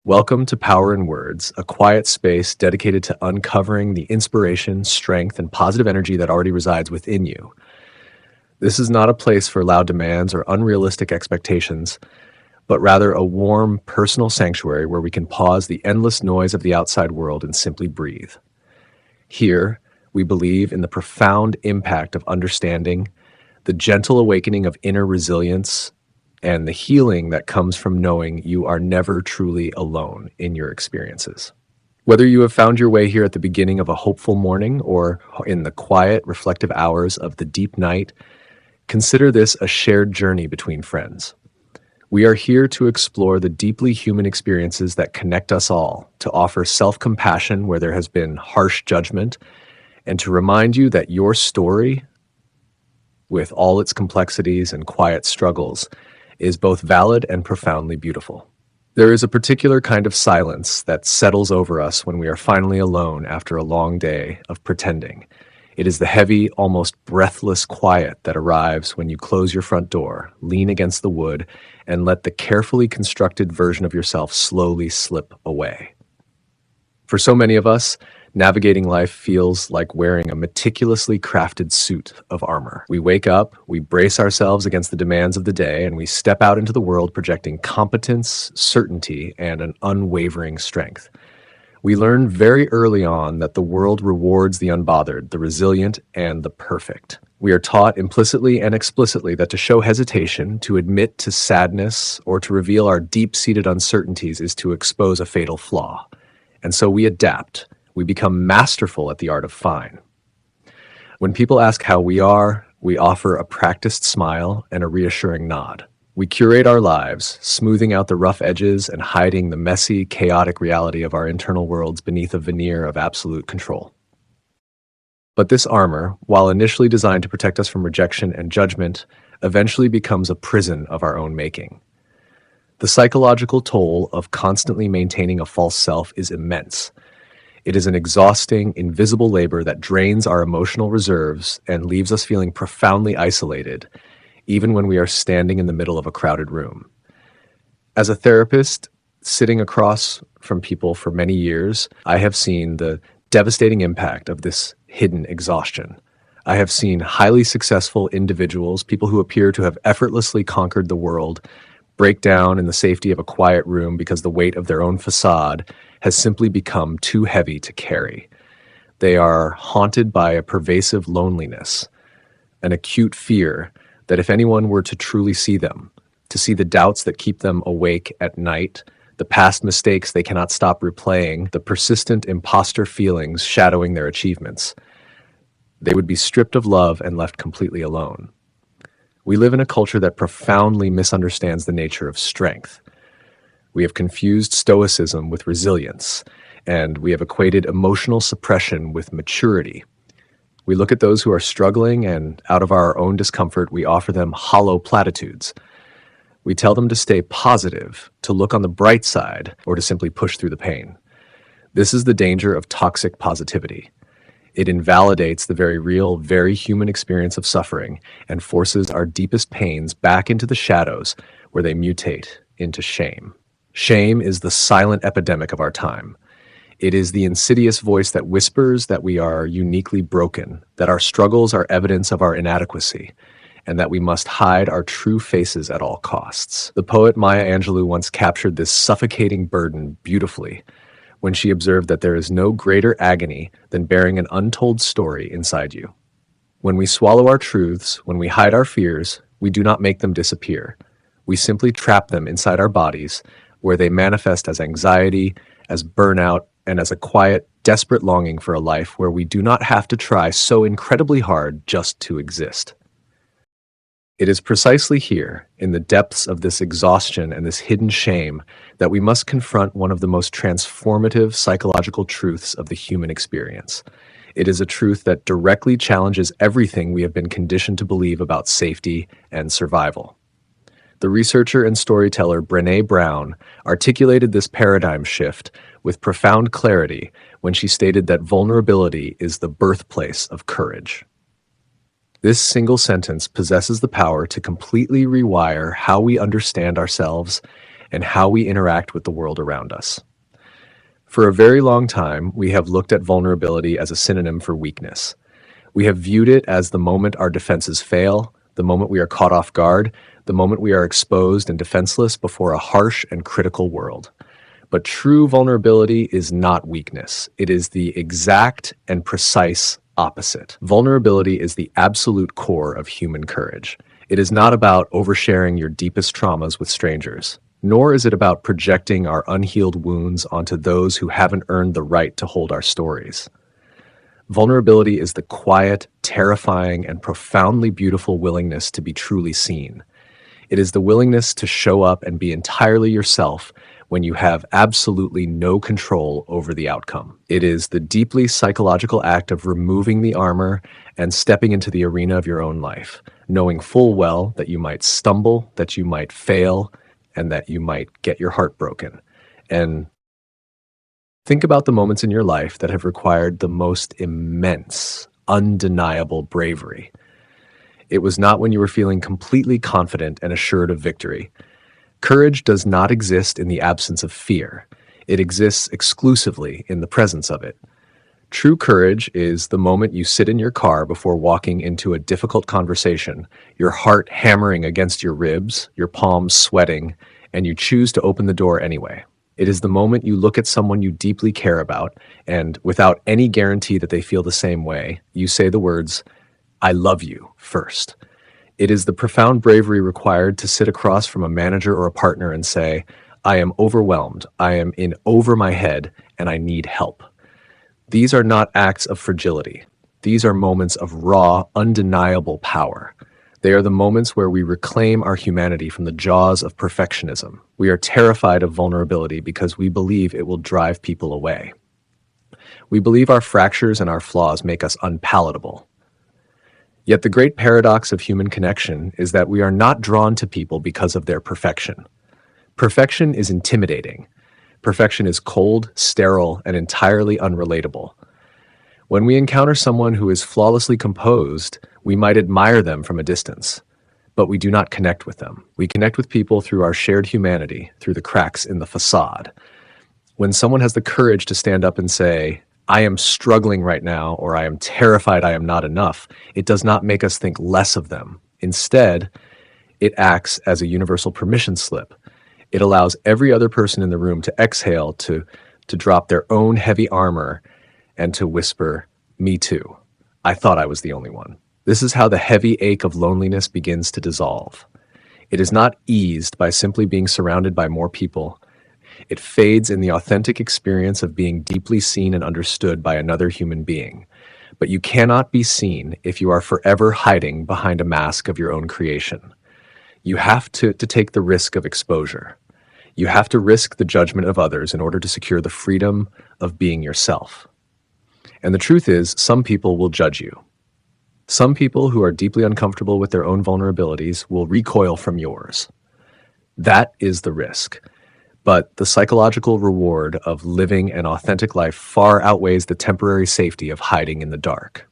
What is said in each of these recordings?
Welcome to Power in Words, a quiet space dedicated to uncovering the inspiration, strength, and positive energy that already resides within you. This is not a place for loud demands or unrealistic expectations, but rather a warm, personal sanctuary where we can pause the endless noise of the outside world and simply breathe. Here, we believe in the profound impact of understanding, the gentle awakening of inner resilience, and the healing that comes from knowing you are never truly alone in your experiences. Whether you have found your way here at the beginning of a hopeful morning or in the quiet, reflective hours of the deep night, consider this a shared journey between friends. We are here to explore the deeply human experiences that connect us all, to offer self-compassion where there has been harsh judgment, and to remind you that your story, with all its complexities and quiet struggles, is both valid and profoundly beautiful. There is a particular kind of silence that settles over us when we are finally alone after a long day of pretending. It is the heavy, almost breathless quiet that arrives when you close your front door, lean against the wood, and let the carefully constructed version of yourself slowly slip away. For so many of us, navigating life feels like wearing a meticulously crafted suit of armor. We wake up, we brace ourselves against the demands of the day, and we step out into the world projecting competence, certainty, and an unwavering strength. We learn very early on that the world rewards the unbothered, the resilient, and the perfect. We are taught implicitly and explicitly that to show hesitation, to admit to sadness, or to reveal our deep-seated uncertainties is to expose a fatal flaw. And so we adapt. We become masterful at the art of fine. When people ask how we are, we offer a practiced smile and a reassuring nod. We curate our lives, smoothing out the rough edges and hiding the messy, chaotic reality of our internal worlds beneath a veneer of absolute control. But this armor, while initially designed to protect us from rejection and judgment, eventually becomes a prison of our own making. The psychological toll of constantly maintaining a false self is immense. It is an exhausting, invisible labor that drains our emotional reserves and leaves us feeling profoundly isolated, even when we are standing in the middle of a crowded room. As a therapist, sitting across from people for many years, I have seen the devastating impact of this hidden exhaustion. I have seen highly successful individuals, people who appear to have effortlessly conquered the world, break down in the safety of a quiet room because the weight of their own facade has simply become too heavy to carry. They are haunted by a pervasive loneliness, an acute fear that if anyone were to truly see them, to see the doubts that keep them awake at night, the past mistakes they cannot stop replaying, the persistent imposter feelings shadowing their achievements, they would be stripped of love and left completely alone. We live in a culture that profoundly misunderstands the nature of strength. We have confused stoicism with resilience, and we have equated emotional suppression with maturity. We look at those who are struggling, and out of our own discomfort, we offer them hollow platitudes. We tell them to stay positive, to look on the bright side, or to simply push through the pain. This is the danger of toxic positivity. It invalidates the very real, very human experience of suffering and forces our deepest pains back into the shadows where they mutate into shame. Shame is the silent epidemic of our time. It is the insidious voice that whispers that we are uniquely broken, that our struggles are evidence of our inadequacy, and that we must hide our true faces at all costs. The poet Maya Angelou once captured this suffocating burden beautifully when she observed that there is no greater agony than bearing an untold story inside you. When we swallow our truths, when we hide our fears, we do not make them disappear. We simply trap them inside our bodies, where they manifest as anxiety, as burnout, and as a quiet, desperate longing for a life where we do not have to try so incredibly hard just to exist. It is precisely here, in the depths of this exhaustion and this hidden shame, that we must confront one of the most transformative psychological truths of the human experience. It is a truth that directly challenges everything we have been conditioned to believe about safety and survival. The researcher and storyteller Brené Brown articulated this paradigm shift with profound clarity when she stated that vulnerability is the birthplace of courage. This single sentence possesses the power to completely rewire how we understand ourselves and how we interact with the world around us. For a very long time, we have looked at vulnerability as a synonym for weakness. We have viewed it as the moment our defenses fail, the moment we are caught off guard, the moment we are exposed and defenseless before a harsh and critical world. But true vulnerability is not weakness. It is the exact and precise opposite. Vulnerability is the absolute core of human courage. It is not about oversharing your deepest traumas with strangers, nor is it about projecting our unhealed wounds onto those who haven't earned the right to hold our stories. Vulnerability is the quiet, terrifying, and profoundly beautiful willingness to be truly seen. It is the willingness to show up and be entirely yourself when you have absolutely no control over the outcome. It is the deeply psychological act of removing the armor and stepping into the arena of your own life, knowing full well that you might stumble, that you might fail, and that you might get your heart broken. And think about the moments in your life that have required the most immense, undeniable bravery. It was not when you were feeling completely confident and assured of victory. Courage does not exist in the absence of fear. It exists exclusively in the presence of it. True courage is the moment you sit in your car before walking into a difficult conversation, your heart hammering against your ribs, your palms sweating, and you choose to open the door anyway. It is the moment you look at someone you deeply care about, and without any guarantee that they feel the same way, you say the words, "I love you," first. It is the profound bravery required to sit across from a manager or a partner and say, "I am overwhelmed, I am in over my head, and I need help." These are not acts of fragility. These are moments of raw, undeniable power. They are the moments where we reclaim our humanity from the jaws of perfectionism. We are terrified of vulnerability because we believe it will drive people away. We believe our fractures and our flaws make us unpalatable. Yet the great paradox of human connection is that we are not drawn to people because of their perfection. Perfection is intimidating. Perfection is cold, sterile, and entirely unrelatable. When we encounter someone who is flawlessly composed, we might admire them from a distance, but we do not connect with them. We connect with people through our shared humanity, through the cracks in the facade. When someone has the courage to stand up and say, "I am struggling right now," or "I am terrified I am not enough," it does not make us think less of them. Instead, it acts as a universal permission slip. It allows every other person in the room to exhale, to drop their own heavy armor, and to whisper, "Me too. I thought I was the only one." This is how the heavy ache of loneliness begins to dissolve. It is not eased by simply being surrounded by more people. It fades in the authentic experience of being deeply seen and understood by another human being. But you cannot be seen if you are forever hiding behind a mask of your own creation. You have to take the risk of exposure. You have to risk the judgment of others in order to secure the freedom of being yourself. And the truth is, some people will judge you. Some people who are deeply uncomfortable with their own vulnerabilities will recoil from yours. That is the risk. But the psychological reward of living an authentic life far outweighs the temporary safety of hiding in the dark.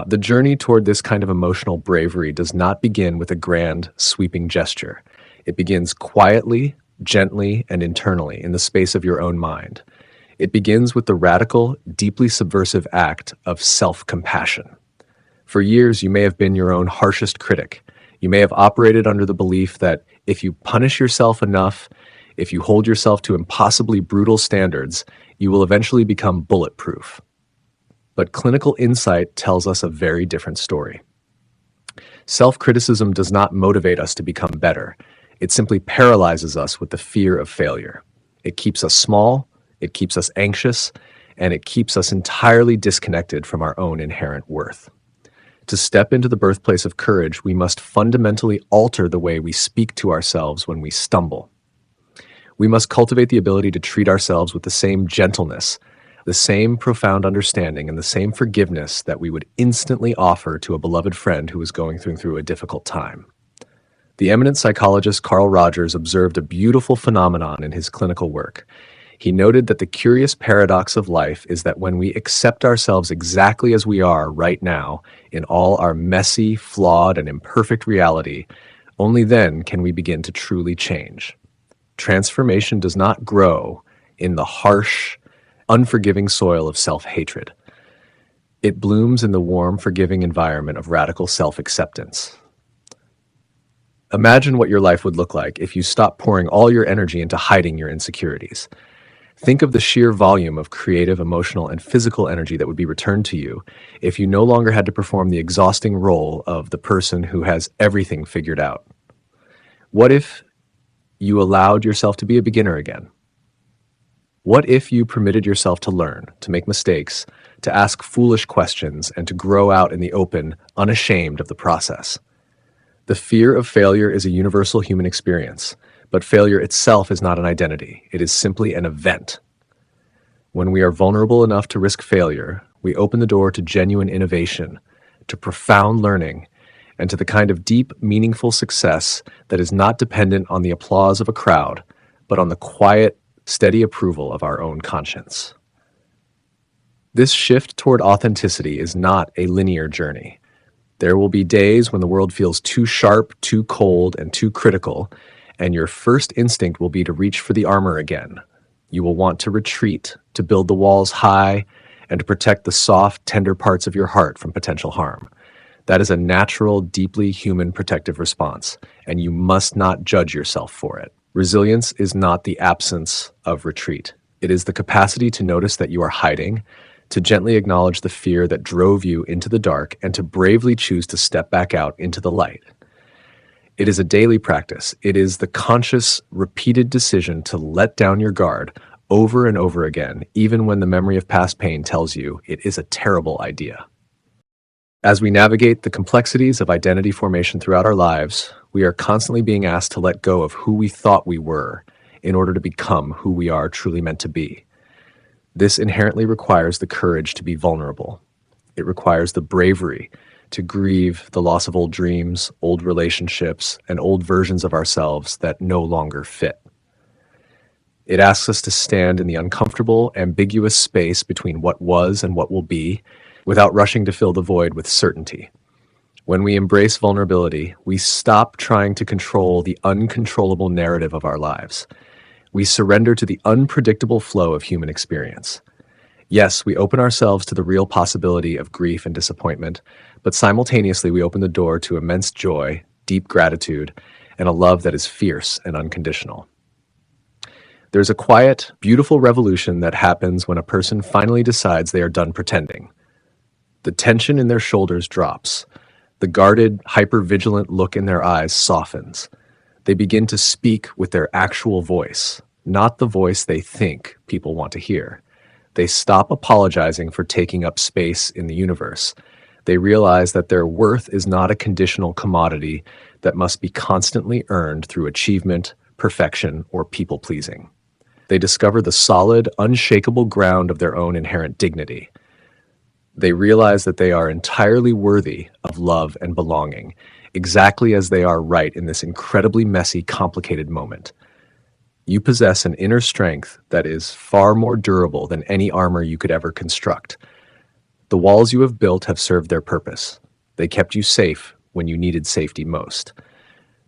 The journey toward this kind of emotional bravery does not begin with a grand, sweeping gesture. It begins quietly, gently, and internally in the space of your own mind. It begins with the radical, deeply subversive act of self-compassion. For years, you may have been your own harshest critic. You may have operated under the belief that if you punish yourself enough, if you hold yourself to impossibly brutal standards, you will eventually become bulletproof. But clinical insight tells us a very different story. Self-criticism does not motivate us to become better. It simply paralyzes us with the fear of failure. It keeps us small, it keeps us anxious, and it keeps us entirely disconnected from our own inherent worth. To step into the birthplace of courage, we must fundamentally alter the way we speak to ourselves when we stumble. We must cultivate the ability to treat ourselves with the same gentleness, the same profound understanding, and the same forgiveness that we would instantly offer to a beloved friend who is going through a difficult time. The eminent psychologist Carl Rogers observed a beautiful phenomenon in his clinical work. He noted that the curious paradox of life is that when we accept ourselves exactly as we are right now, in all our messy, flawed, and imperfect reality, only then can we begin to truly change. Transformation does not grow in the harsh, unforgiving soil of self-hatred. It blooms in the warm, forgiving environment of radical self-acceptance. Imagine what your life would look like if you stopped pouring all your energy into hiding your insecurities. Think of the sheer volume of creative, emotional, and physical energy that would be returned to you if you no longer had to perform the exhausting role of the person who has everything figured out. What if you allowed yourself to be a beginner again? What if you permitted yourself to learn, to make mistakes, to ask foolish questions, and to grow out in the open, unashamed of the process? The fear of failure is a universal human experience, but failure itself is not an identity. It is simply an event. When we are vulnerable enough to risk failure, we open the door to genuine innovation, to profound learning, and to the kind of deep, meaningful success that is not dependent on the applause of a crowd, but on the quiet, steady approval of our own conscience. This shift toward authenticity is not a linear journey. There will be days when the world feels too sharp, too cold, and too critical, and your first instinct will be to reach for the armor again. You will want to retreat, to build the walls high, and to protect the soft, tender parts of your heart from potential harm. That is a natural, deeply human protective response, and you must not judge yourself for it. Resilience is not the absence of retreat. It is the capacity to notice that you are hiding, to gently acknowledge the fear that drove you into the dark, and to bravely choose to step back out into the light. It is a daily practice. It is the conscious, repeated decision to let down your guard over and over again, even when the memory of past pain tells you it is a terrible idea. As we navigate the complexities of identity formation throughout our lives, we are constantly being asked to let go of who we thought we were in order to become who we are truly meant to be. This inherently requires the courage to be vulnerable. It requires the bravery to grieve the loss of old dreams, old relationships, and old versions of ourselves that no longer fit. It asks us to stand in the uncomfortable, ambiguous space between what was and what will be, without rushing to fill the void with certainty. When we embrace vulnerability, we stop trying to control the uncontrollable narrative of our lives. We surrender to the unpredictable flow of human experience. Yes, we open ourselves to the real possibility of grief and disappointment, but simultaneously we open the door to immense joy, deep gratitude, and a love that is fierce and unconditional. There's a quiet, beautiful revolution that happens when a person finally decides they are done pretending. The tension in their shoulders drops. The guarded, hyper-vigilant look in their eyes softens. They begin to speak with their actual voice, not the voice they think people want to hear. They stop apologizing for taking up space in the universe. They realize that their worth is not a conditional commodity that must be constantly earned through achievement, perfection, or people-pleasing. They discover the solid, unshakable ground of their own inherent dignity. They realize that they are entirely worthy of love and belonging, exactly as they are right in this incredibly messy, complicated moment. You possess an inner strength that is far more durable than any armor you could ever construct. The walls you have built have served their purpose. They kept you safe when you needed safety most.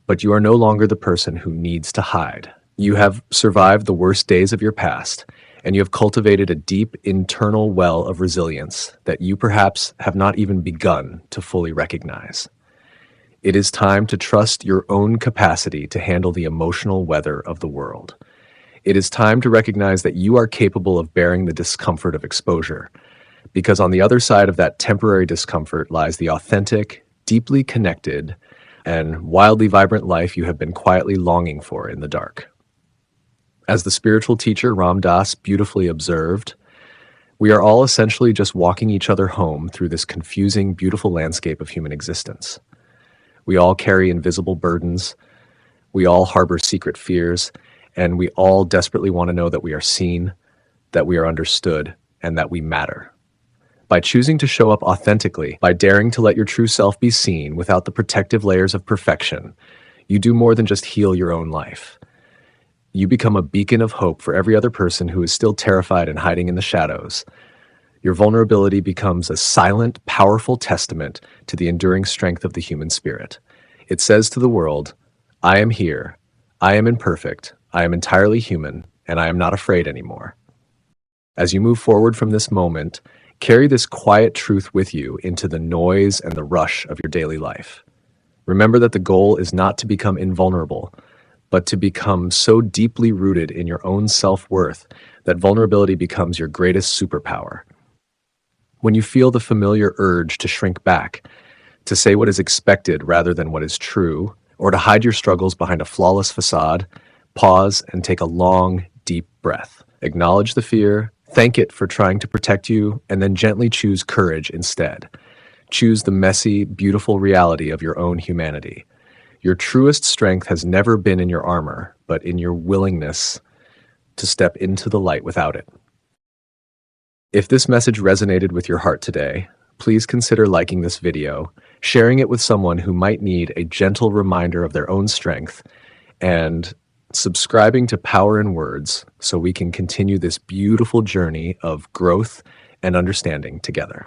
But you are no longer the person who needs to hide. You have survived the worst days of your past, and you have cultivated a deep internal well of resilience that you perhaps have not even begun to fully recognize. It is time to trust your own capacity to handle the emotional weather of the world. It is time to recognize that you are capable of bearing the discomfort of exposure, because on the other side of that temporary discomfort lies the authentic, deeply connected, and wildly vibrant life you have been quietly longing for in the dark. As the spiritual teacher Ram Dass beautifully observed, we are all essentially just walking each other home through this confusing, beautiful landscape of human existence. We all carry invisible burdens, we all harbor secret fears, and we all desperately want to know that we are seen, that we are understood, and that we matter. By choosing to show up authentically, by daring to let your true self be seen without the protective layers of perfection, you do more than just heal your own life. You become a beacon of hope for every other person who is still terrified and hiding in the shadows. Your vulnerability becomes a silent, powerful testament to the enduring strength of the human spirit. It says to the world, I am here, I am imperfect, I am entirely human, and I am not afraid anymore. As you move forward from this moment, carry this quiet truth with you into the noise and the rush of your daily life. Remember that the goal is not to become invulnerable, but to become so deeply rooted in your own self-worth that vulnerability becomes your greatest superpower. When you feel the familiar urge to shrink back, to say what is expected rather than what is true, or to hide your struggles behind a flawless facade, pause and take a long, deep breath. Acknowledge the fear, thank it for trying to protect you, and then gently choose courage instead. Choose the messy, beautiful reality of your own humanity. Your truest strength has never been in your armor, but in your willingness to step into the light without it. If this message resonated with your heart today, please consider liking this video, sharing it with someone who might need a gentle reminder of their own strength, and subscribing to Power in Words so we can continue this beautiful journey of growth and understanding together.